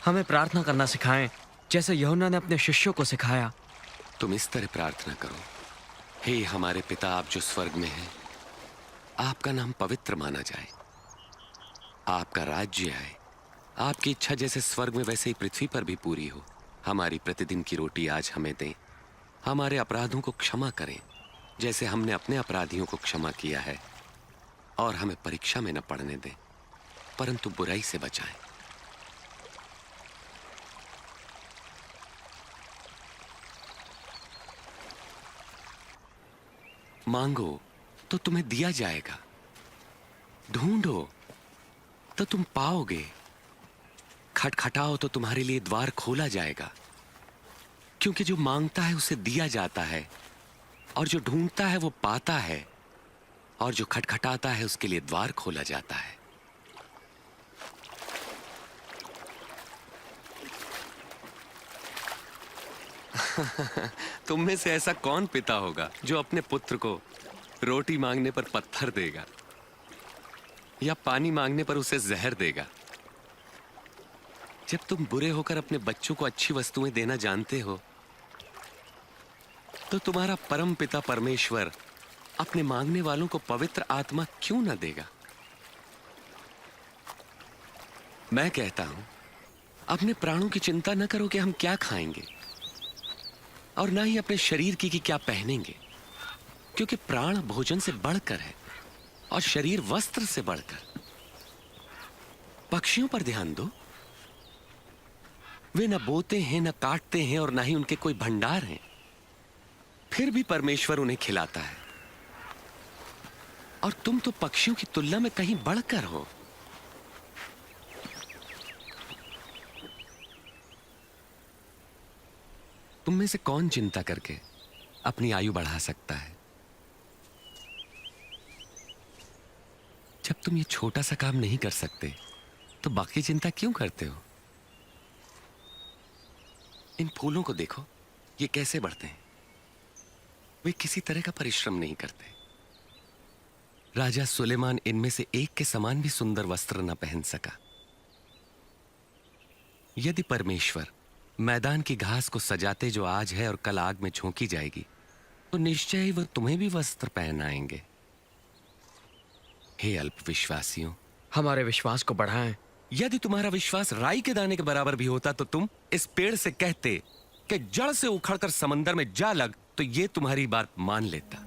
हमें प्रार्थना करना सिखाएं, जैसे यूहन्ना ने अपने शिष्यों को सिखाया। तुम इस तरह प्रार्थना करो, हे हमारे पिता आप जो स्वर्ग में हैं, आपका नाम पवित्र माना जाए, आपका राज्य आए, आपकी इच्छा जैसे स्वर्ग में वैसे ही पृथ्वी पर भी पूरी हो। हमारी प्रतिदिन की रोटी आज हमें दें, हमारे अपराधों को क्षमा करें जैसे हमने अपने अपराधियों को क्षमा किया है, और हमें परीक्षा में न पड़ने दें परंतु बुराई से बचाएं। मांगो तो तुम्हें दिया जाएगा, ढूंढो तो तुम पाओगे, खटखटाओ तो तुम्हारे लिए द्वार खोला जाएगा। क्योंकि जो मांगता है उसे दिया जाता है, और जो ढूंढता है वो पाता है, और जो खटखटाता है उसके लिए द्वार खोला जाता है। तुम में से ऐसा कौन पिता होगा जो अपने पुत्र को रोटी मांगने पर पत्थर देगा या पानी मांगने पर उसे जहर देगा? जब तुम बुरे होकर अपने बच्चों को अच्छी वस्तुएं देना जानते हो, तो तुम्हारा परम पिता परमेश्वर अपने मांगने वालों को पवित्र आत्मा क्यों न देगा? मैं कहता हूं, अपने प्राणों की चिंता न करो कि हम क्या खाएंगे, और ना ही अपने शरीर की कि क्या पहनेंगे, क्योंकि प्राण भोजन से बढ़कर है और शरीर वस्त्र से बढ़कर। पक्षियों पर ध्यान दो, वे न बोते हैं, न काटते हैं, और ना ही उनके कोई भंडार हैं, फिर भी परमेश्वर उन्हें खिलाता है। और तुम तो पक्षियों की तुलना में कहीं बढ़कर हो। तुम में से कौन चिंता करके अपनी आयु बढ़ा सकता है? जब तुम ये छोटा सा काम नहीं कर सकते तो बाकी चिंता क्यों करते हो? इन फूलों को देखो, ये कैसे बढ़ते हैं, वे किसी तरह का परिश्रम नहीं करते। राजा सुलेमान इनमें से एक के समान भी सुंदर वस्त्र न पहन सका। यदि परमेश्वर मैदान की घास को सजाते जो आज है और कल आग में झोंकी जाएगी, तो निश्चय ही वह तुम्हें भी वस्त्र पहनाएंगे। हे अल्पविश्वासियों, हमारे विश्वास को बढ़ाएं। यदि तुम्हारा विश्वास राई के दाने के बराबर भी होता तो तुम इस पेड़ से कहते कि जड़ से उखड़कर समंदर में जा लग, तो ये तुम्हारी बात मान लेता।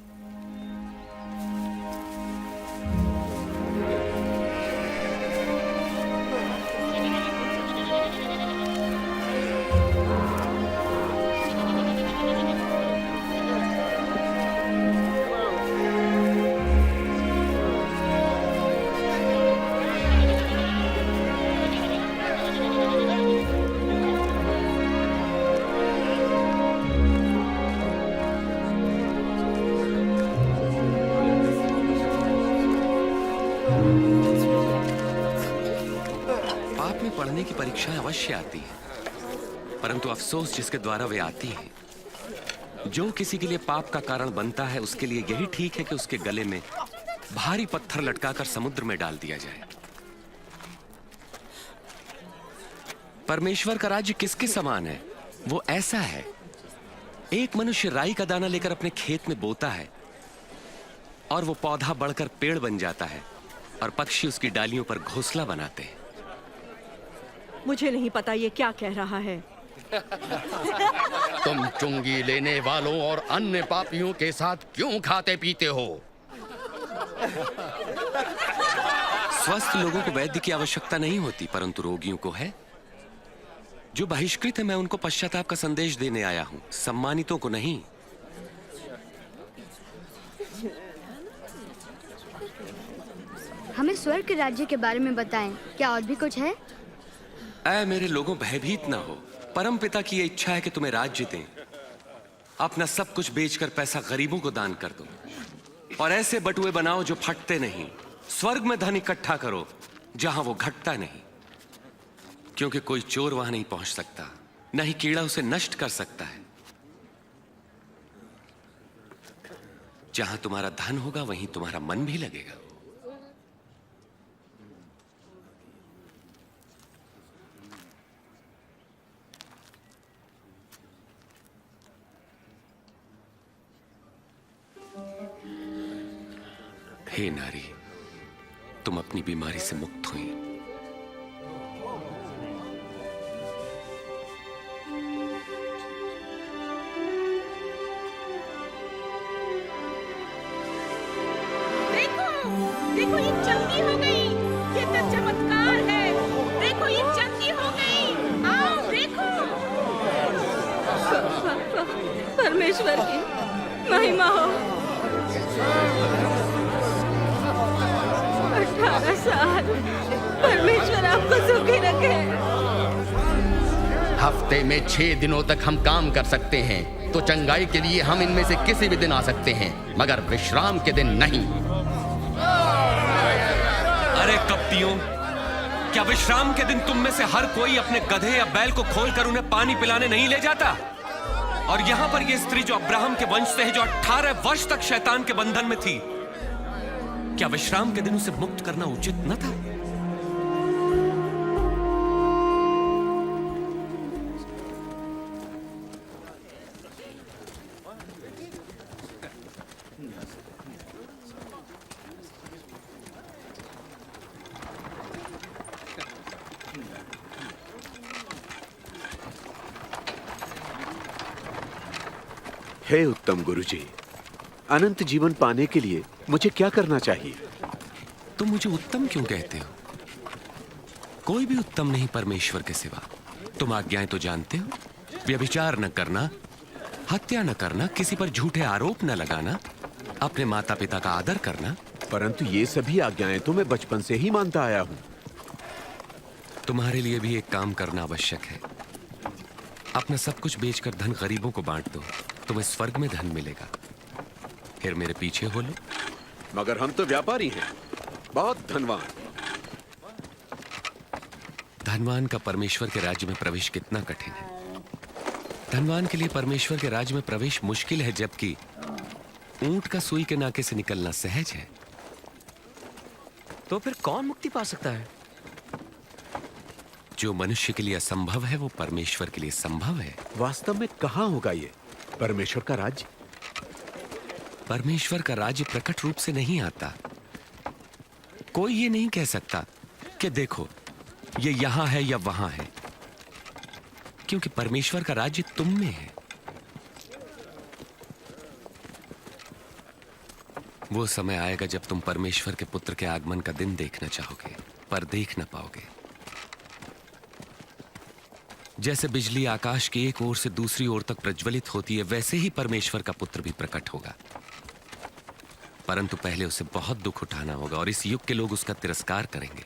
पाप में पढ़ने की परीक्षाएं अवश्य आती हैं, परंतु अफसोस जिसके द्वारा वे आती हैं। जो किसी के लिए पाप का कारण बनता है, उसके लिए यही ठीक है कि उसके गले में भारी पत्थर लटकाकर समुद्र में डाल दिया जाए। परमेश्वर का राज्य किसके समान है? वो ऐसा है, एक मनुष्य राई का दाना लेकर अपने खेत में बोता है, और वो पौधा बढ़कर पेड़ बन जाता है, और पक्षी उसकी डालियों पर घोंसला बनाते हैं। मुझे नहीं पता ये क्या कह रहा है। तुम चुंगी लेने वालों और अन्य पापियों के साथ क्यों खाते पीते हो? स्वस्थ लोगों को वैद्य की आवश्यकता नहीं होती, परंतु रोगियों को है। जो बहिष्कृत है, मैं उनको पश्चाताप का संदेश देने आया हूं, सम्मानितों को नहीं। हमें स्वर्ग के राज्य के बारे में बताएं, क्या और भी कुछ है? ऐ मेरे लोगों, भयभीत न हो। परम पिता की यह इच्छा है कि तुम्हें राज्य दें। अपना सब कुछ बेचकर पैसा गरीबों को दान कर दो, और ऐसे बटुए बनाओ जो फटते नहीं। स्वर्ग में धन इकट्ठा करो जहां वो घटता नहीं, क्योंकि कोई चोर वहां नहीं पहुंच सकता, न ही कीड़ा उसे नष्ट कर सकता है। जहां तुम्हारा धन होगा वहीं तुम्हारा मन भी लगेगा। हे नारी, तुम अपनी बीमारी से मुक्त हुई। देखो, देखो ये चंगी हो गई। ये तो चमत्कार है। देखो ये चंगी हो गई। आओ देखो। परमेश्वर की महिमा हो। 18 साल। परमेश्वर आपको सुखी रखे। हफ्ते में 6 दिनों तक हम काम कर सकते हैं, तो चंगाई के लिए हम इनमें से किसी भी दिन आ सकते हैं, मगर विश्राम के दिन नहीं। अरे कपटियों, क्या विश्राम के दिन तुम में से हर कोई अपने गधे या बैल को खोलकर उन्हें पानी पिलाने नहीं ले जाता? और यहां पर यह स्त्री जो अब्राहम के वंश से है, जो 18 वर्ष तक शैतान के बंधन में थी, क्या विश्राम के दिन उसे मुक्त करना उचित न था? हे उत्तम गुरुजी, अनंत जीवन पाने के लिए मुझे क्या करना चाहिए? तुम मुझे उत्तम क्यों कहते हो? कोई भी उत्तम नहीं परमेश्वर के सिवा। तुम आज्ञाएं तो जानते हो। व्यभिचार न करना, हत्या न करना, किसी पर झूठे आरोप न लगाना, अपने माता पिता का आदर करना। परंतु ये सभी आज्ञाएं तो मैं बचपन से ही मानता आया हूँ। तुम्हारे लिए भी एक काम करना आवश्यक है। अपना सब कुछ बेचकर धन गरीबों को बांट दो, तुम्हें स्वर्ग में धन मिलेगा। फिर मेरे पीछे हो लो। मगर हम तो व्यापारी हैं, बहुत धनवान। धनवान का परमेश्वर के राज्य में प्रवेश कितना कठिन है। धनवान के लिए परमेश्वर के राज्य में प्रवेश मुश्किल है, जबकि ऊंट का सुई के नाके से निकलना सहज है। तो फिर कौन मुक्ति पा सकता है? जो मनुष्य के लिए असंभव है, वो परमेश्वर के लिए संभव है। वास्तव में कहाँ होगा ये परमेश्वर का राज्य? परमेश्वर का राज्य प्रकट रूप से नहीं आता। कोई ये नहीं कह सकता कि देखो ये यहां है या वहां है, क्योंकि परमेश्वर का राज्य तुम में है। वो समय आएगा जब तुम परमेश्वर के पुत्र के आगमन का दिन देखना चाहोगे, पर देख ना पाओगे। जैसे बिजली आकाश की एक ओर से दूसरी ओर तक प्रज्वलित होती है, वैसे ही परमेश्वर का पुत्र भी प्रकट होगा। परंतु पहले उसे बहुत दुख उठाना होगा, और इस युग के लोग उसका तिरस्कार करेंगे।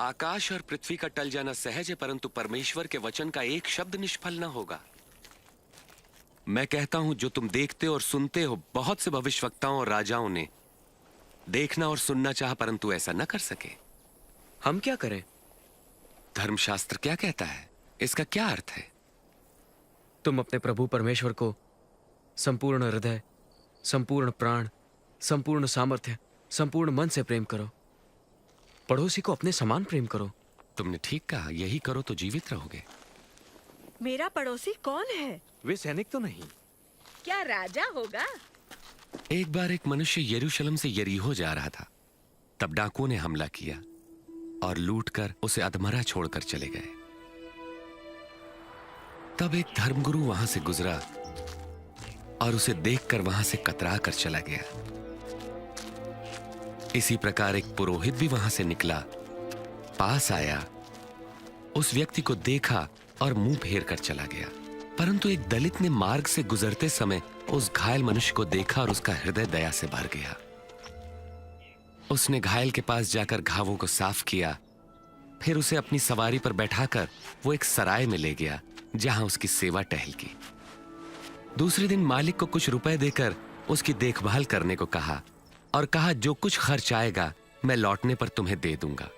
आकाश और पृथ्वी का टल जाना सहज है, परंतु परमेश्वर के वचन का एक शब्द निष्फल न होगा। मैं कहता हूं, जो तुम देखते और सुनते हो, बहुत से भविष्यवक्ताओं और राजाओं ने देखना और सुनना चाहा, परंतु ऐसा न कर सके। हम क्या करें? धर्मशास्त्र क्या कहता है? इसका क्या अर्थ है? तुम अपने प्रभु परमेश्वर को संपूर्ण हृदय, संपूर्ण प्राण, संपूर्ण सामर्थ्य, संपूर्ण मन से प्रेम करो। पड़ोसी को अपने समान प्रेम करो। तुमने ठीक कहा, यही करो तो जीवित रहोगे। मेरा पड़ोसी कौन है? वे सैनिक तो नहीं। क्या राजा होगा? एक बार एक मनुष्य यरूशलेम से यरीहो जा रहा था। तब डाकुओं ने हमला किया और लूटकर उसे अधमरा छोड़कर चले गए। तब एक धर्मगुरु वहां से गुजरा और उसे देखकर वहां से कतरा कर चला गया। इसी प्रकार एक पुरोहित भी वहां से निकला, पास आया, उस व्यक्ति को देखा और मुंह फेर कर चला गया। परंतु एक दलित ने मार्ग से गुजरते समय उस घायल मनुष्य को देखा और उसका हृदय दया से भर गया। उसने घायल के पास जाकर घावों को साफ किया, फिर उसे अपनी सवारी पर बैठाकर वो एक सराय में ले गया, जहां उसकी सेवा टहल की। दूसरे दिन मालिक को कुछ रुपए देकर उसकी देखभाल करने को कहा और कहा, जो कुछ खर्च आएगा मैं लौटने पर तुम्हें दे दूंगा।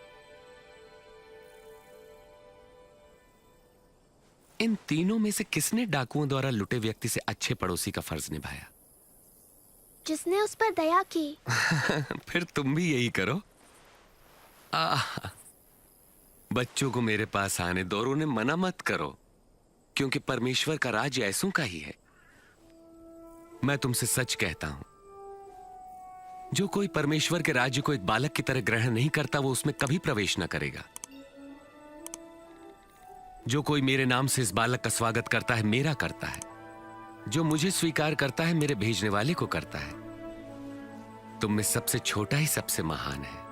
इन तीनों में से किसने डाकुओं द्वारा लुटे व्यक्ति से अच्छे पड़ोसी का फर्ज निभाया? जिसने उस पर दया की। फिर तुम भी यही करो। बच्चों को मेरे पास आने दो और उन्हें मना मत करो, क्योंकि परमेश्वर का राज्य ऐसों का ही है। मैं तुमसे सच कहता हूं, जो कोई परमेश्वर के राज्य को एक बालक की तरह ग्रहण नहीं करता, वो उसमें कभी प्रवेश न करेगा। जो कोई मेरे नाम से इस बालक का स्वागत करता है, मेरा करता है। जो मुझे स्वीकार करता है, मेरे भेजने वाले को करता है। तुम में सबसे छोटा ही सबसे महान है।